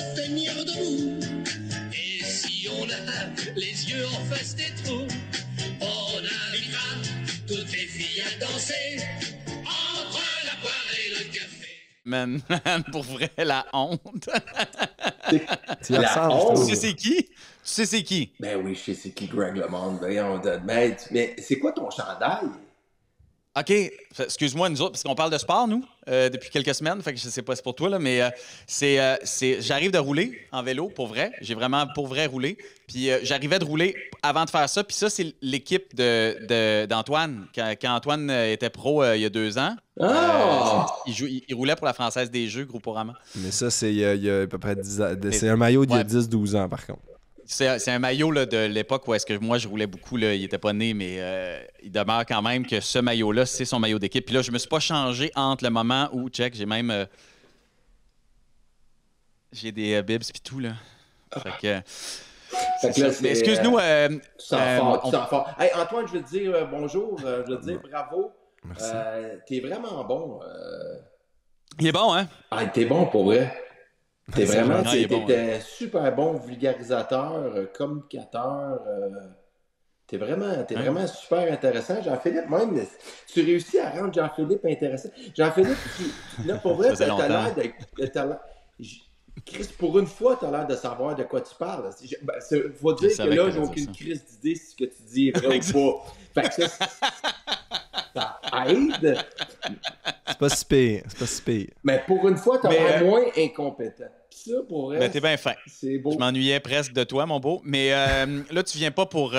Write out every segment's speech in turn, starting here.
se tenir debout. Et si on a les yeux en face des trous, on invitera toutes les filles à danser entre la poire et le café. Man, pour vrai, la honte. Tu ressembles, Tu sais c'est qui? Tu sais c'est qui? Ben oui, je sais c'est qui Greg LeMond. Mais c'est quoi ton chandail? OK, excuse-moi, nous autres, parce qu'on parle de sport, nous, depuis quelques semaines, fait que je sais pas, c'est pour toi, là, mais j'arrive de rouler en vélo, pour vrai. J'ai vraiment, pour vrai, roulé. Puis j'arrivais de rouler avant de faire ça. Puis ça, c'est l'équipe d'Antoine. Quand Antoine était pro il y a 2 ans, il roulait pour la Française des Jeux, Groupama. Mais ça, c'est il y a à peu près 10 ans. C'est un maillot d'il y a 10-12 ans, par contre. C'est un maillot là, de l'époque où est-ce que moi je roulais beaucoup. Là, il était pas né, mais il demeure quand même que ce maillot-là, c'est son maillot d'équipe. Puis là, je me suis pas changé entre le moment où, check, j'ai même... j'ai des bibs puis tout, là. Fait que là, mais excuse-nous... tu sens fort. Hey, Antoine, je veux te dire bonjour. Je veux te dire bravo. Merci. T'es vraiment bon. Il est bon, hein? Ah, t'es bon pour vrai. T'es vraiment, il est bon, t'es un super bon vulgarisateur, communicateur. T'es vraiment super intéressant. Jean-Philippe, même, tu réussis à rendre Jean-Philippe intéressant. Jean-Philippe, là, pour vrai, t'as l'air de... Chris, pour une fois, t'as l'air de savoir de quoi tu parles. Faut dire que là, j'ai aucune crise d'idée si ce que tu dis est vrai ou pas. Fait que ça aide. C'est pas si pire. C'est pas si pire. Mais pour une fois, t'as l'air moins incompétent. Ça, pour vrai, t'es bien fin. C'est beau. Je m'ennuyais presque de toi, mon beau. Mais là, tu viens pas pour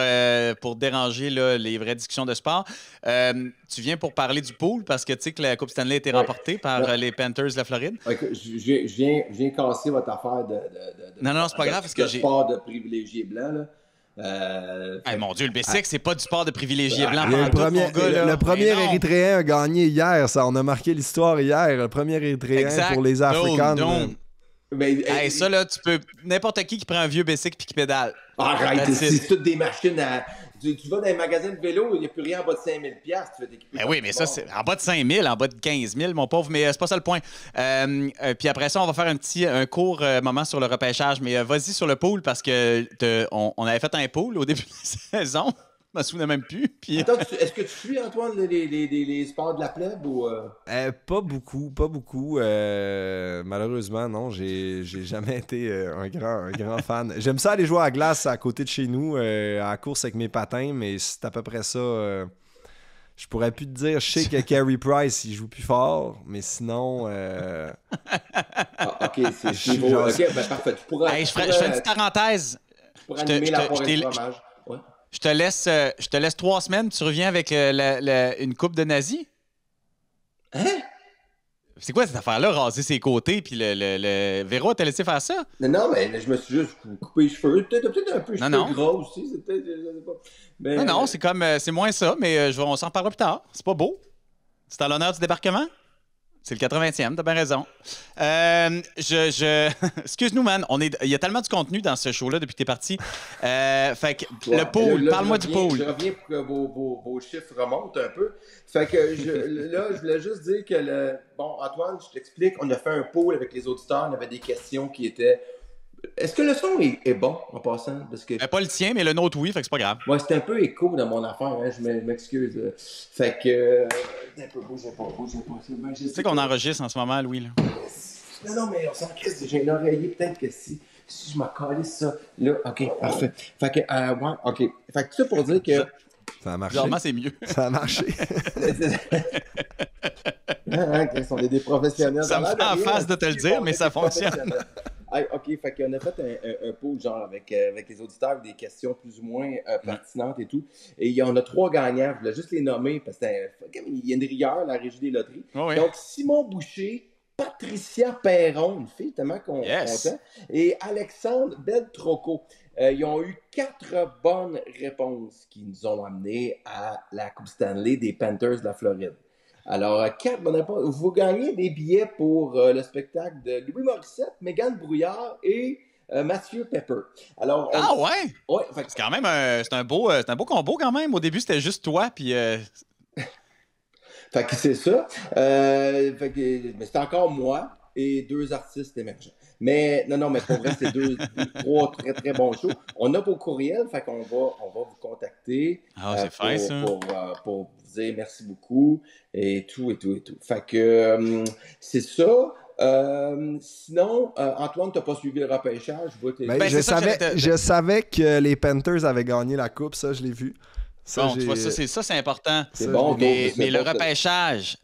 déranger là, les vraies discussions de sport. Tu viens pour parler du pool parce que tu sais que la Coupe Stanley a été remportée par les Panthers de la Floride. Okay, je viens casser votre affaire de non, c'est pas grave parce que j'ai... sport de privilégié blanc, là. Hey, mon Dieu, le Bessic, c'est pas du sport de privilégié blanc. Le premier Érythréen a gagné hier. Ça, on a marqué l'histoire hier. Le premier Érythréen pour les Africains. Mais, ça, là, tu peux... N'importe qui prend un vieux Bessic puis qui pédale. Arrête, c'est toutes des machines à... Tu vas dans les magasins de vélo, il n'y a plus rien en bas de 5 000 $, tu fais t'équiper. Ben oui, mais ça, c'est en bas de 5 000, en bas de 15 000, mon pauvre, mais c'est pas ça le point. Puis après ça, on va faire un court moment sur le repêchage, mais vas-y sur le pool parce que on avait fait un pool au début de la saison. Je me souviens même plus. Puis... Attends, est-ce que tu suis, Antoine, les sports de la plèbe ou... Pas beaucoup. Malheureusement, non. J'ai jamais été un grand fan. J'aime ça aller jouer à la glace à côté de chez nous, à la course avec mes patins, mais c'est à peu près ça. Je pourrais plus te dire, je sais que Carey Price, il joue plus fort, mais sinon... OK, c'est niveau... OK, ben parfait. Tu pourras... je fais une petite parenthèse. Tu pourras animer la forêt de fromage. Ouais. Je te laisse 3 semaines, tu reviens avec une coupe de nazis? Hein? C'est quoi cette affaire-là, raser ses côtés, puis le Véro t'a laissé faire ça? Non, mais je me suis juste coupé les cheveux. Peut-être un peu cheveux gros aussi. C'est peut-être, je sais pas. Mais, non, c'est comme, c'est moins ça, mais on s'en reparlera plus tard. C'est pas beau. C'est à l'honneur du débarquement? C'est le 80e, t'as bien raison. Excuse-nous, man. Il y a tellement de contenu dans ce show-là depuis que t'es parti. Fait que le pool, parle-moi du pool. Je reviens pour que vos chiffres remontent un peu. Fait que je voulais juste dire que bon, Antoine, je t'explique, on a fait un pool avec les auditeurs, on avait des questions qui étaient... Est-ce que le son est bon en passant? Parce que... pas le tien, mais le nôtre, oui, fait que c'est pas grave. Moi, c'était un peu écho dans mon affaire, hein, je m'excuse. Fait que... un peu bougez pas. Tu sais qu'on enregistre en ce moment, Louis, là. Non, mais on s'en crisse, j'ai un oreiller, peut-être que si je m'en calisse ça, là, OK, parfait. Fait que, ouais, OK. Fait que tout ça pour dire que... Ça a marché. Généralement, c'est mieux. Ça a marché. On est des professionnels. Ça me fait en face de te le dire, mais ça fonctionne. OK, fait qu'on a fait un pool genre avec les auditeurs, des questions plus ou moins pertinentes et tout. Et il y en a 3 gagnants. Je voulais juste les nommer parce qu'il y a une rigueur, la Régie des loteries. Oh oui. Donc, Simon Boucher, Patricia Perron, une fille tellement contente, et Alexandre Beltroco. Ils ont eu 4 bonnes réponses qui nous ont amenés à la Coupe Stanley des Panthers de la Floride. Alors, 4 bonnes réponses. Vous gagnez des billets pour le spectacle de Louis Morissette, Mégane Brouillard et Mathieu Pepper. Alors, ouais? Ouais. C'est quand même c'est un beau combo quand même. Au début, c'était juste toi, puis... Fait que c'est ça. Mais c'est encore moi et 2 artistes émergents. Mais non, mais pour vrai, c'est trois très, très bons shows. On a vos courriels, fait qu'on on va vous contacter c'est fin, ça. pour vous dire merci beaucoup et tout. Fait que c'est ça. Sinon, Antoine, t'as pas suivi le repêchage? Je savais que les Panthers avaient gagné la coupe, ça, je l'ai vu. Ça, bon, tu vois, c'est important. C'est bon, mais le repêchage,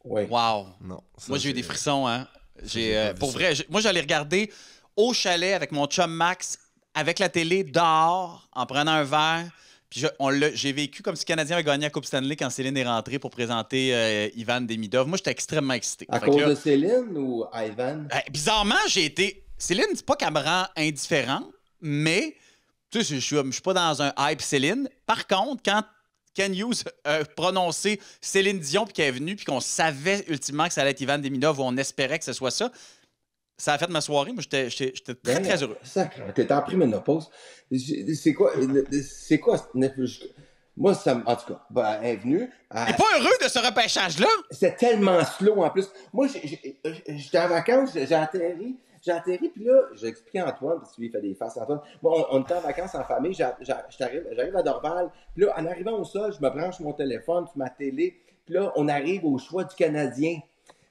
oui. Wow. Non, moi, j'ai eu des frissons, hein. Pour vrai, moi, j'allais regarder au chalet avec mon chum Max, avec la télé, dehors, en prenant un verre. Puis j'ai vécu comme si le Canadien avait gagné la Coupe Stanley quand Céline est rentrée pour présenter Ivan Demidov. Moi, j'étais extrêmement excité. À cause de Céline ou Ivan? Bizarrement, Céline, c'est pas qu'elle me rend indifférent, mais tu sais, je suis pas dans un hype Céline. Par contre, quand Ken Hughes a prononcé Céline Dion puis qu'elle est venue puis qu'on savait ultimement que ça allait être Ivan Demidov ou on espérait que ce soit ça, ça a fait ma soirée. Moi, j'étais très, très heureux. Sacré, t'es en préménopause. C'est quoi? Moi, en tout cas, elle est venue. T'es pas heureux de ce repêchage-là? C'est tellement slow en plus. Moi, j'étais en vacances, j'ai atterri, puis là, j'ai expliqué à Antoine, parce que lui, il fait des faces, Antoine. Moi, on était en vacances en famille, j'arrive à Dorval, puis là, en arrivant au sol, je me branche mon téléphone sur ma télé, puis là, on arrive au choix du Canadien.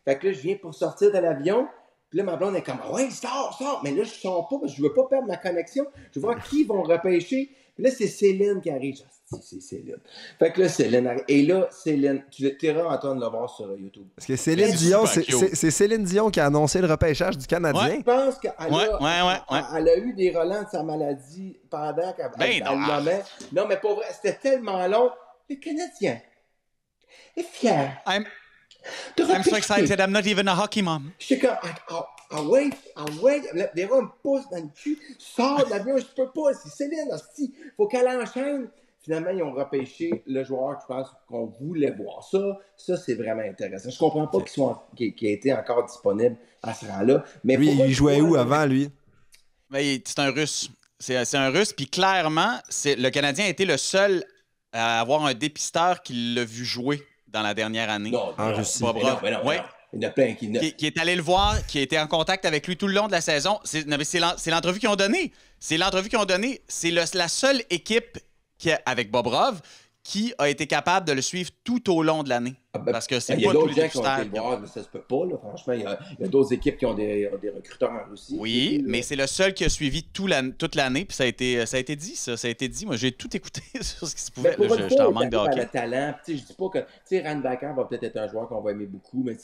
Fait que là, je viens pour sortir de l'avion, puis là, ma blonde est comme « Ouais, sors! » Mais là, je sors pas, parce que je veux pas perdre ma connexion. Je veux voir qui vont repêcher. Puis là, c'est Céline qui arrive. C'est Céline. Fait que là, Céline arrive. Et là, Céline, tu iras Antoine le voir sur YouTube. Parce que Céline Dion, c'est Céline Dion qui a annoncé le repêchage du Canadien. Ouais. Je pense qu'elle a eu des relents de sa maladie pendant qu'elle nommait. Non, mais pour vrai, c'était tellement long. Le Canadien est fier. I'm so excited, I'm not even a hockey mom. Je suis comme, wait. Des fois, me pousse dans le cul. Sors de l'avion, je peux pas. C'est Céline, hostie. Faut qu'elle enchaîne. Finalement, ils ont repêché le joueur, je pense, qu'on voulait voir. Ça, c'est vraiment intéressant. Je comprends pas qu'il ait été encore disponible à ce rang-là. Mais lui, il jouait où avant, lui? Ben, c'est un Russe. C'est un Russe. Puis clairement, le Canadien a été le seul à avoir un dépisteur qui l'a vu jouer dans la dernière année. En Russie. Ouais. Il y en a plein qui est allé le voir, qui a été en contact avec lui tout le long de la saison. C'est l'entrevue qu'ils ont donnée. C'est la seule équipe avec Bobrov qui a été capable de le suivre tout au long de l'année. Parce que c'est pas tous les dépisteurs. Il y a d'autres gens qui ont été le voir, ça se peut pas. Là. Franchement, il y a d'autres équipes qui ont des recruteurs en Russie. Oui, mais c'est le seul qui a suivi toute l'année. Puis ça a été dit, ça. Ça a été dit. Moi, j'ai tout écouté sur ce qui se pouvait. Je t'en manque de hockey. Le talent. Je dis pas que Randbacker va peut-être être un joueur qu'on va aimer beaucoup, mais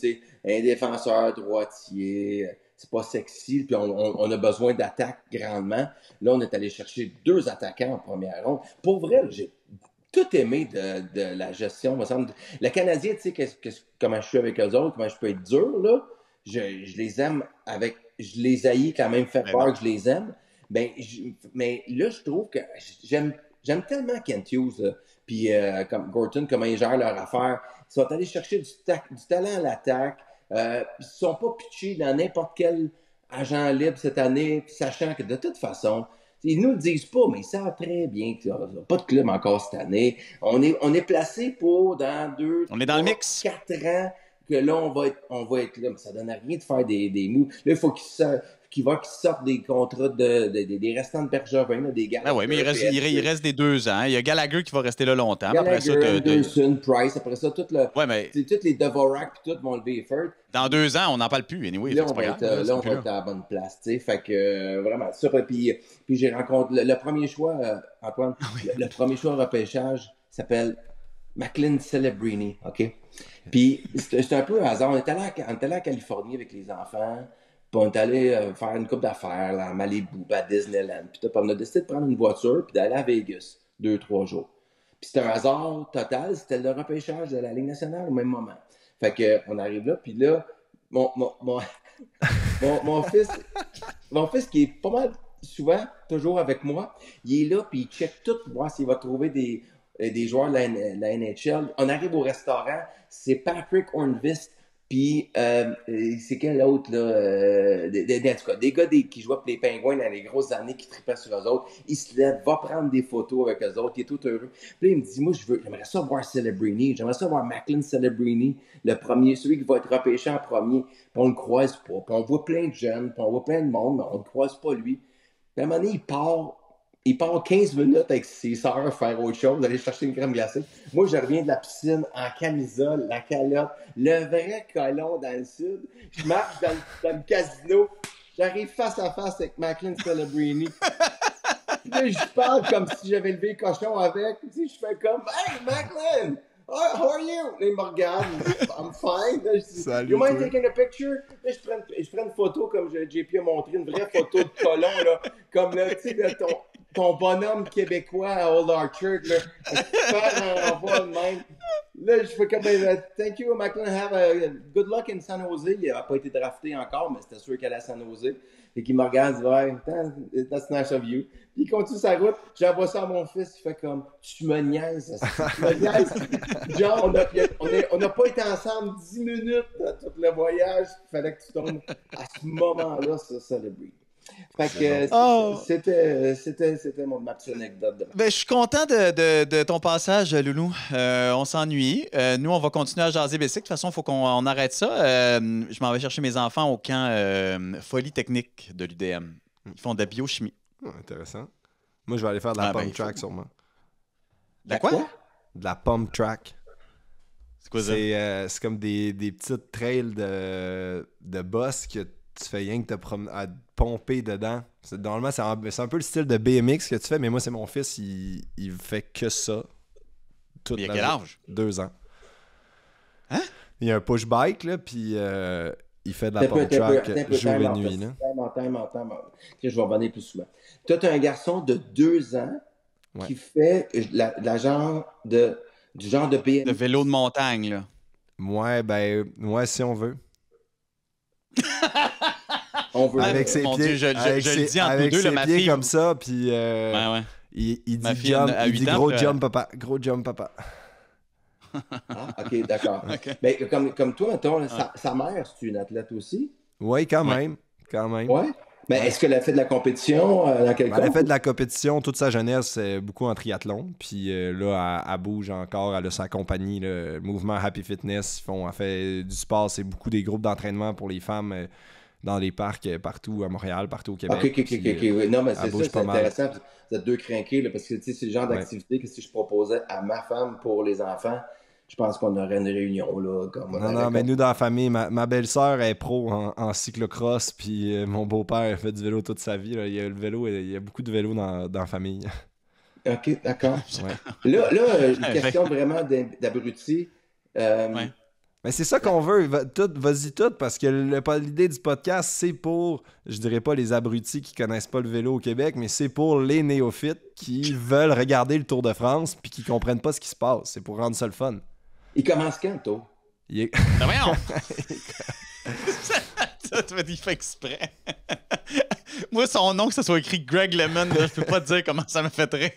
un défenseur droitier, c'est pas sexy. Puis on a besoin d'attaque grandement. Là, on est allé chercher 2 attaquants en première ronde. Pour vrai, j'ai tout aimé de la gestion, me semble. Le Canadien, tu sais, comment je suis avec eux autres, comment je peux être dur, là. Je les aime je les haïs quand même faire peur que je les aime. Mais là, je trouve que j'aime tellement Kent Hughes, puis comme Gorton, comment ils gèrent leur affaire. Ils sont allés chercher du talent à l'attaque. Ils sont pas pitchés dans n'importe quel agent libre cette année, sachant que de toute façon, ils nous le disent pas, mais ils savent très bien qu'il n'y a pas de club encore cette année. On est placé pour dans 2, on est dans le mix. 4 ans que là, on va être là. Mais ça donne rien de faire des moves. Là, il faut qu'ils sortent des contrats des restants de Bergevin, des gars. Ah oui, mais il reste des 2 ans. Il y a Gallagher qui va rester là longtemps. Gallagher, Anderson, Price, après ça, toutes les Dvorak et tout vont lever effort. Dans 2 ans, on n'en parle plus. Anyway, là, on va être à la bonne place. Fait que vraiment, ça. Puis j'ai rencontré le premier choix, Antoine, le premier choix repêchage s'appelle McLean Celebrini. OK? Puis c'est un peu un hasard. On est allé en Californie avec les enfants. Puis on est allé faire une couple d'affaires là, à Malibu, à Disneyland. Puis on a décidé de prendre une voiture puis d'aller à Vegas 2-3 jours. Puis c'était un hasard total. C'était le repêchage de la Ligue nationale au même moment. Fait qu'on arrive là, puis là, mon fils qui est pas mal souvent, toujours avec moi, il est là, puis il check tout pour voir s'il va trouver des joueurs de la NHL. On arrive au restaurant, c'est Patrick Hornqvist, Puis, c'est quel autre, là? En tout cas, des gars qui jouaient pour les Pingouins dans les grosses années, qui tripaient sur eux autres. Il se lève, va prendre des photos avec eux autres. Il est tout heureux. Puis là, il me dit, moi, j'aimerais ça voir Celebrini. J'aimerais ça voir Macklin Celebrini, le premier, celui qui va être repêché en premier. Puis on le croise pas. Puis on voit plein de jeunes, puis on voit plein de monde, mais on ne croise pas lui. Puis à un moment donné, il part 15 minutes avec ses sœurs faire autre chose, aller chercher une crème glacée. Moi, je reviens de la piscine en camisole, la calotte, le vrai colon dans le sud. Je marche dans le casino. J'arrive face à face avec Macklin Celebrini. Là, je parle comme si j'avais levé le cochon avec. Tu sais, je fais comme « Hey, Macklin! How are you? » Là, il me regarde. I'm fine. Là, je dis, Salut, you mind toi. taking a picture? Là, je prends une photo comme JP a montré, une vraie photo de colon, là. Comme là, tu sais, là, ton bonhomme québécois à Old Orchard, là. Faire un envoi de même. Là, je fais comme thank you, Macklin. Have a good luck in San Jose. Il n'a pas été drafté encore, mais c'était sûr qu'elle allait à San Jose. Et qu'il me regarde, il dit, ouais, that's nice of you. Puis il continue sa route. J'envoie ça à mon fils. Il fait comme, tu me niaises. Tu me niaises. Genre, on n'a pas été ensemble 10 minutes dans tout le voyage. Il fallait que tu tombes à ce moment-là sur Celebrity. Fait que c'était ma petite anecdote. Ben, je suis content de ton passage, Loulou. On s'ennuie. Nous, on va continuer à jaser Bessic. De toute façon, il faut qu'on arrête ça. Je m'en vais chercher mes enfants au camp Folie technique de l'UDM. Ils font de la biochimie. Intéressant. Moi, je vais aller faire de la pump il track sûrement. De quoi? De la pump track. C'est quoi ça? C'est comme des petites trails de boss que tu fais rien que à pomper dedans. Normalement, c'est un peu le style de BMX que tu fais, mais moi, c'est mon fils, il fait que ça. Il a quel âge? 2 ans. Hein? Il a un push bike, là, puis il fait de la pump track jour et nuit. Là. Je vais revenir plus souvent. Toi, tu as un garçon de 2 ans qui fait du genre de BMX. De vélo de montagne, là. Ouais, si on veut. On veut avec ses mon pieds, Dieu, je le dis entre nous avec deux, ses ma pieds fille. comme ça, puis il dit jump, il dit gros jump papa, gros jump papa. Ah, ok, d'accord. Okay. Mais comme toi, mettons, sa mère, c'est une athlète aussi? Oui, quand même. Ouais. Mais est-ce qu'elle a fait de la compétition dans quelque Elle a fait de la compétition toute sa jeunesse, beaucoup en triathlon. Puis là, elle bouge encore. Elle a sa compagnie, le mouvement Happy Fitness. Elle fait du sport. C'est beaucoup des groupes d'entraînement pour les femmes dans les parcs partout à Montréal, partout au Québec. Ok. Oui. Non, mais c'est ça, c'est mal. intéressant. Vous êtes deux crinqués, là, parce que c'est le genre d'activité que si je proposais à ma femme pour les enfants, je pense qu'on aurait une réunion, là. Non, mais nous, dans la famille, ma belle-sœur est pro en cyclocross, puis mon beau-père fait du vélo toute sa vie. Là. Il y a beaucoup de vélos dans la famille. OK, d'accord. Ouais. Là, une question vraiment d'abruti. Mais c'est ça qu'on veut. Vas-y tout, parce que l'idée du podcast, c'est pour, je dirais pas les abrutis qui connaissent pas le vélo au Québec, mais c'est pour les néophytes qui veulent regarder le Tour de France puis qui comprennent pas ce qui se passe. C'est pour rendre ça le fun. Il commence quand, toi? Ben voyons! Il fait exprès. Moi, son nom, que ça soit écrit Greg Lemon, là, je peux pas te dire comment ça me fait rire.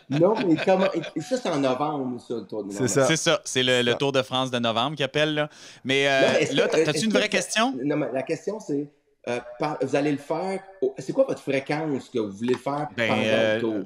Non, mais ça, c'est en novembre, ça, le Tour de novembre. C'est ça. C'est le Tour de France de novembre qui appelle. Là. Mais là, t'as-tu une vraie question? Non, mais la question, c'est, vous allez le faire... C'est quoi votre fréquence que vous voulez le faire pendant le Tour?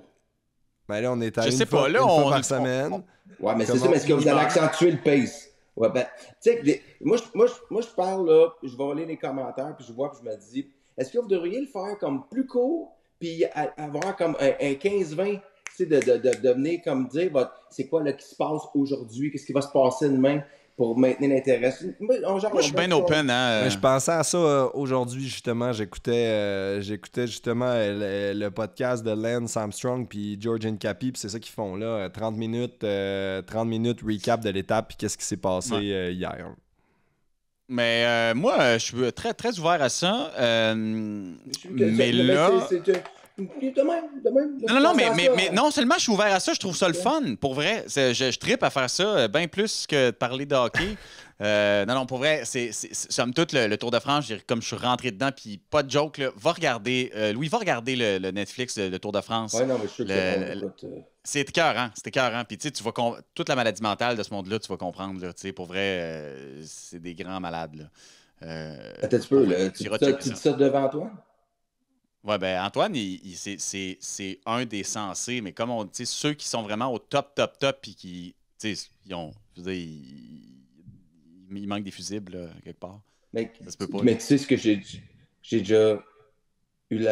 Ben là, on est à une fois par semaine. Ouais, mais c'est ça, mais est-ce que vous allez accentuer le pace? Ouais, ben, tu sais, moi, je parle, là, je vais lire les commentaires, puis je vois, puis je me dis, est-ce que vous devriez le faire comme plus court, puis avoir comme un 15-20, tu sais, de venir comme dire, c'est quoi là qui se passe aujourd'hui, qu'est-ce qui va se passer demain pour maintenir l'intérêt? Moi, je suis bien open, hein. Je pensais à ça aujourd'hui, justement. J'écoutais justement le podcast de Lance Armstrong puis George Nkapi, puis c'est ça qu'ils font là. 30 minutes recap de l'étape, puis qu'est-ce qui s'est passé hier. Mais moi, je suis très, très ouvert à ça. Mais là... De même. Non, mais non seulement je suis ouvert à ça, je trouve ça le fun. Pour vrai, je trippe à faire ça bien plus que de parler de hockey. Non, pour vrai, c'est somme toute le Tour de France, comme je suis rentré dedans, puis pas de joke, là, va regarder, Louis, va regarder le Netflix, le Tour de France. Ouais, non, mais je suis sûr que écoute, c'est écœurant. Puis tu sais, toute la maladie mentale de ce monde-là, tu vas comprendre, là, tu sais, pour vrai, c'est des grands malades, là. attends un petit peu, là, tu dis ça devant toi? Oui, ben Antoine, c'est un des sensés, mais comme on dit, ceux qui sont vraiment au top, puis qui, tu sais, je veux dire, il manque des fusibles, là, quelque part. Mais, ça se peut pas. Mais tu sais ce que j'ai déjà eu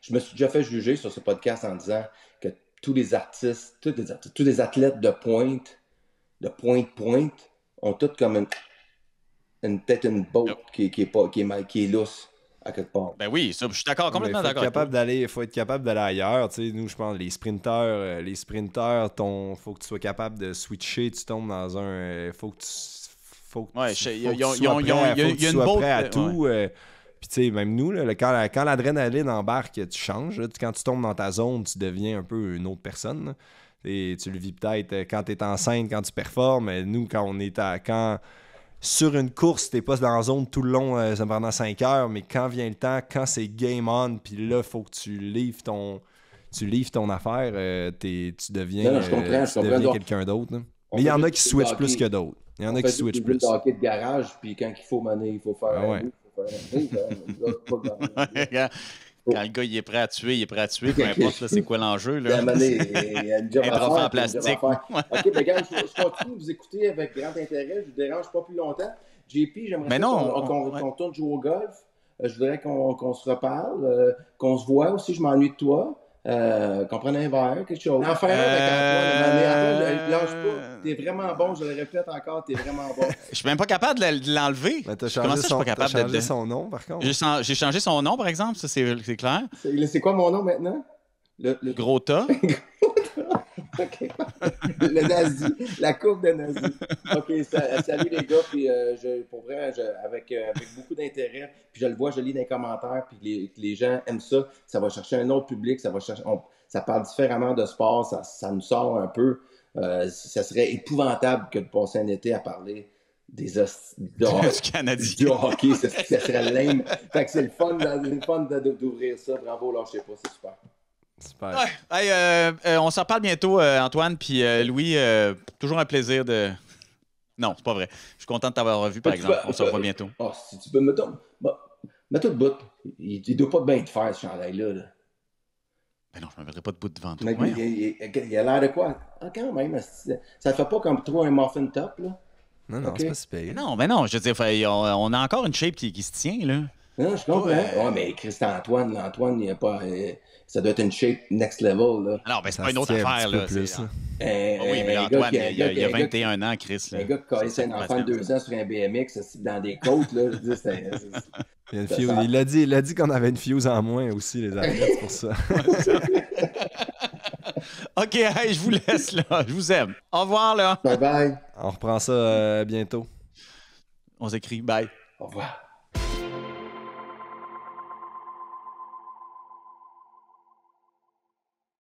je me suis déjà fait juger sur ce podcast en disant que tous les artistes, tous les athlètes de pointe, ont tous comme peut-être une botte qui est lousse. À quelque part. Ben oui, ça, je suis complètement d'accord. Il faut être capable d'aller ailleurs. Tu sais, nous, je pense, les sprinteurs, faut que tu sois capable de switcher. Tu tombes dans un. Faut que tu sois prêt à tout. Puis, tu sais, même nous, là, quand l'adrénaline embarque, tu changes. Là. Quand tu tombes dans ta zone, tu deviens un peu une autre personne. Là. Et tu le vis peut-être quand tu es enceinte, quand tu performes. Nous, quand on est sur une course, t'es pas dans la zone tout le long pendant 5 heures, mais quand vient le temps, quand c'est game on, puis là, il faut que tu livres ton affaire, tu deviens, quelqu'un d'autre. Mais il y en a qui switchent plus que d'autres. Il y en a qui switchent plus. On fait hockey de garage, puis quand il faut mener, il faut faire un Quand le gars il est prêt à tuer, peu importe là, c'est quoi l'enjeu. Là. Il y a une job à faire. En plastique. OK, ben gars, je continue de vous écouter avec grand intérêt. Je vous dérange pas plus longtemps. JP, j'aimerais qu'on tourne jouer au golf. Je voudrais qu'on se reparle, qu'on se voit aussi. Je m'ennuie de toi. Qu'on prenne un verre, quelque chose. Enfin, Antoine, lâche pas. T'es vraiment bon, je le répète encore, t'es vraiment bon. Je suis même pas capable de l'enlever. Mais t'as changé son nom, par contre. J'ai changé son nom, par exemple, ça c'est clair. C'est quoi mon nom maintenant? Le Gros tas. OK. Le nazi, la courbe de nazi. OK, salut les gars, puis pour vrai, avec beaucoup d'intérêt, puis je le vois, je lis dans les commentaires, puis les gens aiment ça, ça va chercher un autre public, ça parle différemment de sport, ça nous sort un peu. Ça serait épouvantable que de passer un été à parler du Canadien. Du hockey, ça serait lame. Fait que c'est le fun d'ouvrir ça. Bravo, lâchez pas, c'est super. Super. Ouais. Hey, on s'en parle bientôt, Antoine, puis Louis, toujours un plaisir de... Non, c'est pas vrai. Je suis content de t'avoir revu, par exemple. On se revoit bientôt. Oh, si tu peux, mets-toi de bout. Il doit pas bien te faire, ce chandail-là. Là. Ben non, je me mettrai pas de bout devant toi. Il a l'air de quoi? Ah, quand même, ça te fait pas comme trop un muffin top, là? Non, c'est pas si pire. Mais non, je veux dire, on a encore une shape qui se tient, là. Non, je comprends. Ouais, mais Christian Antoine, il n'y a pas... ça doit être une shape next level, là. Alors, ben c'est pas une autre affaire, là. Plus, là. Oui, mais Antoine, il y a 21 ans, Chris. Un gars qui connaissait un enfant de 2 ans sur un BMX dans des côtes, là, je dis, il a dit qu'on avait une fuse en moins aussi, les athlètes, pour ça. OK, hey, je vous laisse, là. Je vous aime. Au revoir, là. Bye bye. On reprend ça bientôt. On s'écrit. Bye. Au revoir.